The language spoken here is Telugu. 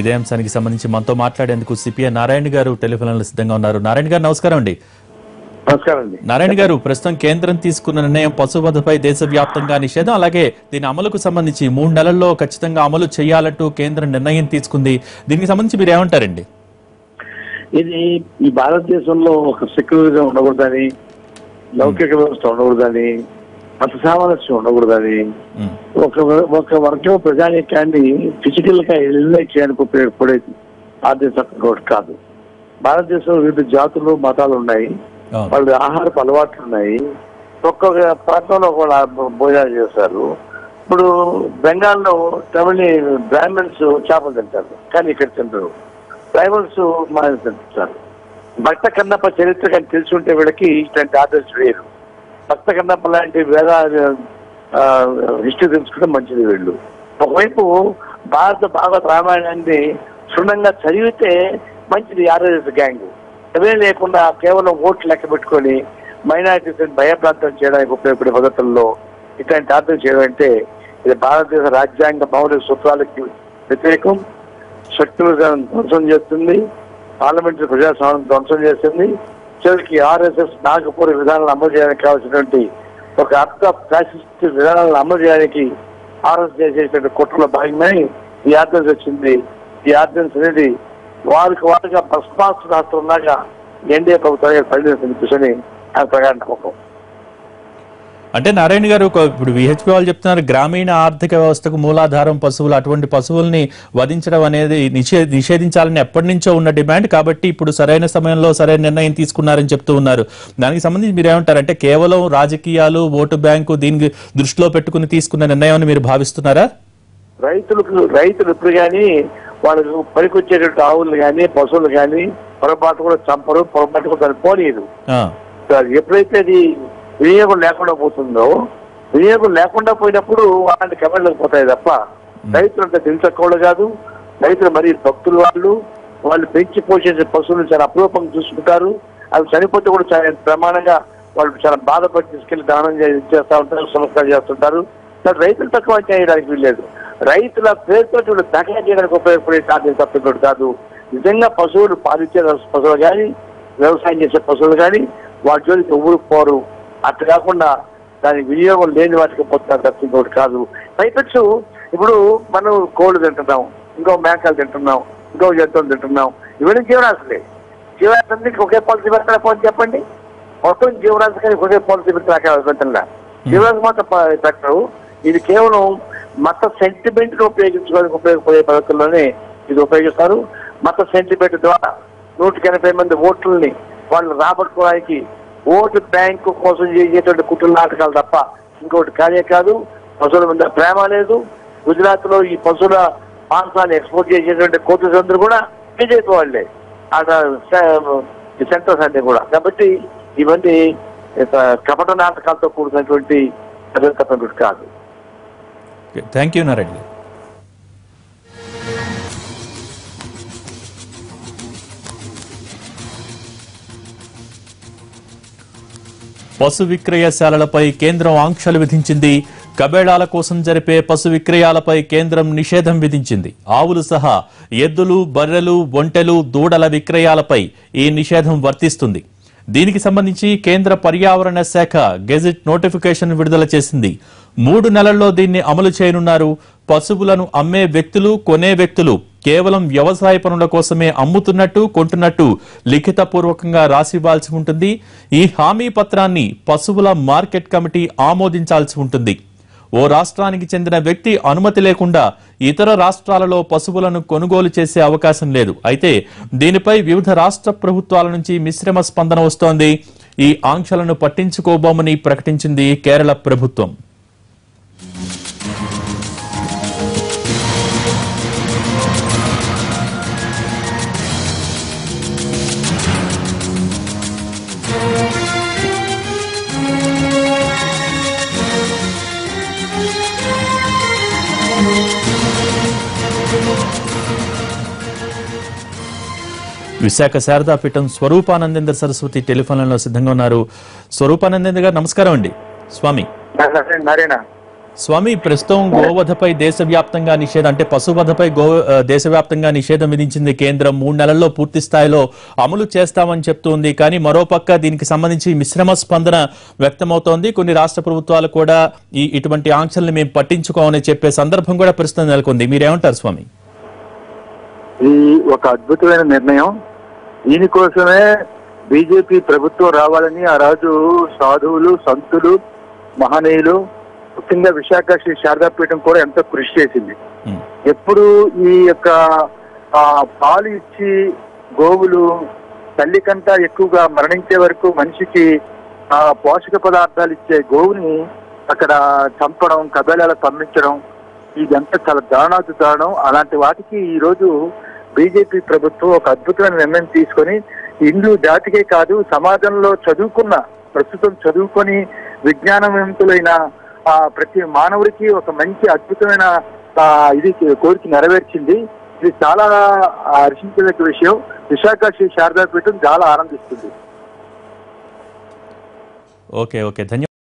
ఇదే అంశానికి సంబంధించి మనతో మాట్లాడేందుకు సిపిఐ నారాయణ గారు టెలిఫోన్లో సిద్ధంగా ఉన్నారు. నారాయణ గారు నమస్కారం అండి. నమస్కారం అండి. నారాయణ గారు, ప్రస్తుతం కేంద్రం తీసుకున్న నిర్ణయం పశువధపై దేశవ్యాప్తంగా నిషేధం, అలాగే దీని అమలుకు సంబంధించి 3 నెలల్లో ఖచ్చితంగా అమలు చేయాలంటూ కేంద్రం నిర్ణయం తీసుకుంది. దీనికి సంబంధించి మీరు ఏమంటారండి? ఇది ఈ భారతదేశంలో ఒక సెక్యులరిజం ఉండకూడదని, లౌకిక వ్యవస్థ ఉండకూడదని, మత సామరస్యం ఉండకూడదని, ఒక వర్గం ప్రజానీకాన్ని ఫిజికల్ గా ఎలిమినేట్ చేయడానికి ఉపయోగపడే ఆదేశం కాదు. భారతదేశంలో వివిధ జాతులు మతాలు ఉన్నాయి, వాళ్ళ ఆహారపు అలవాట్లు ఉన్నాయి, ఒక్కొక్క ప్రాంతంలో కూడా భోజనాలు చేస్తారు. ఇప్పుడు బెంగాల్లో తమిళ బ్రాహ్మణ్స్ చేపలు తింటారు, కానీ ఇక్కడ తింటారు. ట్రైబల్స్ మాంసం తింటారు. భక్త కన్నప్ప చరిత్ర కానీ తెలుసుంటే వీళ్ళకి ఇట్లాంటి ఆర్డర్స్ వేరు. భక్త కన్నప్ప లాంటి వేద హిస్టరీ తెలుసుకుంటే మంచిది. వీళ్ళు ఒకవైపు భాగవత రామాయణాన్ని క్షుణ్ణంగా చదివితే మంచిది. ఆర్ఎస్ గ్యాంగ్ అవే లేకుండా కేవలం ఓట్లు లెక్క పెట్టుకొని మైనారిటీస్ భయప్రాంతం చేయడానికి ఉపయోగపడే పద్ధతుల్లో ఇట్లాంటి ఆర్డర్ చేయడం అంటే ఇది భారతదేశ రాజ్యాంగ మౌలిక సూత్రాలకి వ్యతిరేకం. సెక్యులరిజం ధ్వంసం చేస్తుంది, పార్లమెంటరీ ప్రజాస్వామ్యం ధ్వంసం చేస్తుంది. చివరికి ఆర్ఎస్ఎస్ నాగపూర్ విధానాలను అమలు చేయడానికి కావాల్సినటువంటి ఒక అర్థ ఫ్యాసిస్ట్ విధానాలను అమలు చేయడానికి ఆర్ఎస్ చేసేటువంటి కుట్రలో భాగంగానే ఈ ఆర్డినెన్స్ వచ్చింది. ఈ ఆర్డినెన్స్ అనేది వారుగా భస్మాసు రాష్ట్రంలాగా ఎన్డీఏ ప్రభుత్వానికి పరిణించింది ఆయన ప్రగాఢ నమ్మకం. అంటే నారాయణ గారు, ఇప్పుడు విహెచ్పి వాళ్ళు చెప్తున్నారు గ్రామీణ ఆర్థిక వ్యవస్థకు మూలాధారం పశువులు, అటువంటి పశువుల్ని వధించడం అనేది నిషేధించాలని ఎప్పటి నుంచో ఉన్న డిమాండ్, కాబట్టి ఇప్పుడు సరైన సమయంలో సరైన నిర్ణయం తీసుకున్నారని చెప్తూ ఉన్నారు. దానికి సంబంధించి మీరు ఏమంటారు? అంటే కేవలం రాజకీయాలు, ఓటు బ్యాంకు దీనికి దృష్టిలో పెట్టుకుని తీసుకున్న నిర్ణయం అని మీరు భావిస్తున్నారా? రైతులు ఇప్పుడు కానీ వాళ్ళకు పనికొచ్చేటువంటి ఆవులు కానీ పశువులు కానీ పొరపాటు కూడా చంపరు, పొరపాటు కూడా దాన్ని పోనీయదు. ఎప్పుడైతే అది వినియోగం లేకుండా పోతుందో, వినియోగం లేకుండా పోయినప్పుడు అలాంటి కమెంట్లకు పోతాయి తప్ప రైతులు అంటే తెలుసుకోవడం కాదు. రైతులు మరీ భక్తులు వాళ్ళు పెంచి పోషించే పశువులు చాలా అపరూపంగా చూసుకుంటారు. అవి చనిపోతే కూడా చాలా ప్రమాణంగా వాళ్ళు చాలా బాధపడి తీసుకెళ్లి దానం చేస్తూ ఉంటారు, సంస్కారం చేస్తుంటారు. రైతులు తక్కువ చేయడానికి వీల్లేదు. రైతుల పేరుతో దగా చేయడానికి ఉపయోగపడే సాధ్యం తప్పకుండా కాదు. నిజంగా పశువులు పాలిచ్చే పశువులు కానీ, వ్యవసాయం చేసే పశువులు కానీ వాటి జోలికి ఎవరు పోరు. అట్లా కాకుండా దానికి వినియోగం లేని వాటికి పోతున్నారు తప్పింది కాదు. పైపెచ్చు ఇప్పుడు మనం కోళ్ళు తింటున్నాం, ఇంకో మేకలు తింటున్నాం, ఇంకో జంతువులు తింటున్నాం. ఇవన్నీ జీవరాశులే. జీవరాశులకి ఒకే పాలసీ పెడతారా పోనీ చెప్పండి? మొత్తం జీవరాశి కానీ ఒకే పాలసీ పెడతారా? జీవరాశి మాత్రం పెట్టరు. ఇది కేవలం మత సెంటిమెంట్ ను ఉపయోగించుకోవడానికి ఉపయోగపడే పద్ధతుల్లోనే ఇది ఉపయోగిస్తారు. మత సెంటిమెంట్ ద్వారా 180 మంది ఓట్లని వాళ్ళు రాబట్టుకోవడానికి ఓటు బ్యాంకు కోసం చేసేటువంటి కుట్ర నాటకాలు తప్ప ఇంకోటి కానే కాదు. పశువుల మీద ప్రేమ లేదు. గుజరాత్ లో ఈ పశువుల మాంసాన్ని ఎక్స్పోర్ట్ చేసేటువంటి కోర్టుస్ అందరూ కూడా బీజేపీ వాళ్ళే, సెంటర్స్ అన్ని కూడా. కాబట్టి ఇవన్నీ కపట నాటకాలతో కూడినటువంటి తప్ప కాదు. Thank you Narayana. పశు విక్రయశాలలపై కేంద్రం ఆంక్షలు విధించింది. కబేళాల కోసం జరిపే పశు విక్రయాలపై కేంద్రం నిషేధం విధించింది. ఆవులు సహా ఎద్దులు, బర్రెలు, ఒంటెలు, దూడల విక్రయాలపై ఈ నిషేధం వర్తిస్తుంది. దీనికి సంబంధించి కేంద్ర పర్యావరణ శాఖ గెజిట్ నోటిఫికేషన్ విడుదల చేసింది. 3 నెలల్లో దీన్ని అమలు చేయనున్నారు. పశువులను అమ్మే వ్యక్తులు, కొనే వ్యక్తులు కేవలం వ్యవసాయ పనుల కోసమే అమ్ముతున్నట్టు, కొంటున్నట్టు లిఖితపూర్వకంగా రాసివ్వాల్సి ఉంటుంది. ఈ హామీ పత్రాన్ని పశువుల మార్కెట్ కమిటీ ఆమోదించాల్సి ఉంటుంది. ఓ రాష్ట్రానికి చెందిన వ్యక్తి అనుమతి లేకుండా ఇతర రాష్ట్రాలలో పశువులను కొనుగోలు చేసే అవకాశం లేదు. అయితే దీనిపై వివిధ రాష్ట్ర ప్రభుత్వాల నుంచి మిశ్రమ స్పందన వస్తోంది. ఈ ఆంక్షలను పట్టించుకోబోమని ప్రకటించింది కేరళ ప్రభుత్వం. విశాఖ శారదాపీఠం స్వరూపానందేంద్ర సరస్వతి టెలిఫోన్లలో సిద్ధంగా ఉన్నారు. స్వరూపానందేంద్ర గారు నమస్కారం అండి. స్వామి స్వామి, ప్రస్తుతం గోవధపై దేశవ్యాప్తంగా నిషేధం, అంటే పశువధపై దేశవ్యాప్తంగా నిషేధం విధించింది కేంద్రం. 3 నెలల్లో పూర్తి స్థాయిలో అమలు చేస్తామని చెప్తుంది. కానీ మరోపక్క దీనికి సంబంధించి మిశ్రమ స్పందన వ్యక్తమవుతోంది. కొన్ని రాష్ట్ర ప్రభుత్వాలు కూడా ఇటువంటి ఆంక్షల్ని మేము పట్టించుకోమని చెప్పే సందర్భం కూడా ప్రస్తుతం నెలకొంది. మీరేమంటారు స్వామి? ఇది ఒక అద్భుతమైన నిర్ణయం. దీనికోసమే బీజేపీ ప్రభుత్వం రావాలని ఆ రోజు సాధువులు, సంతులు, మహనీయులు, ముఖ్యంగా విశాఖ శ్రీ శారదాపీఠం కూడా ఎంతో కృషి చేసింది. ఎప్పుడు ఈ యొక్క పాలు ఇచ్చి గోవులు తల్లి కంటే ఎక్కువగా మరణించే వరకు మనిషికి పోషక పదార్థాలు ఇచ్చే గోవుని అక్కడ చంపడం, కబేళాలకు పంపించడం, ఇదంతా చాలా దారుణం. అలాంటి వాటికి ఈ రోజు బీజేపీ ప్రభుత్వం ఒక అద్భుతమైన నిర్ణయం తీసుకొని హిందూ జాతికే కాదు, సమాజంలో ప్రస్తుతం చదువుకొని విజ్ఞానవంతులైన ప్రతి మానవుడికి ఒక మంచి అద్భుతమైన ఇది కోరిక నెరవేర్చింది. ఇది చాలా హర్షించదగ్గ విషయం. విశాఖ శ్రీ శారదాపీఠం చాలా ఆనందిస్తుంది. ఓకే, ధన్యవాదాలు.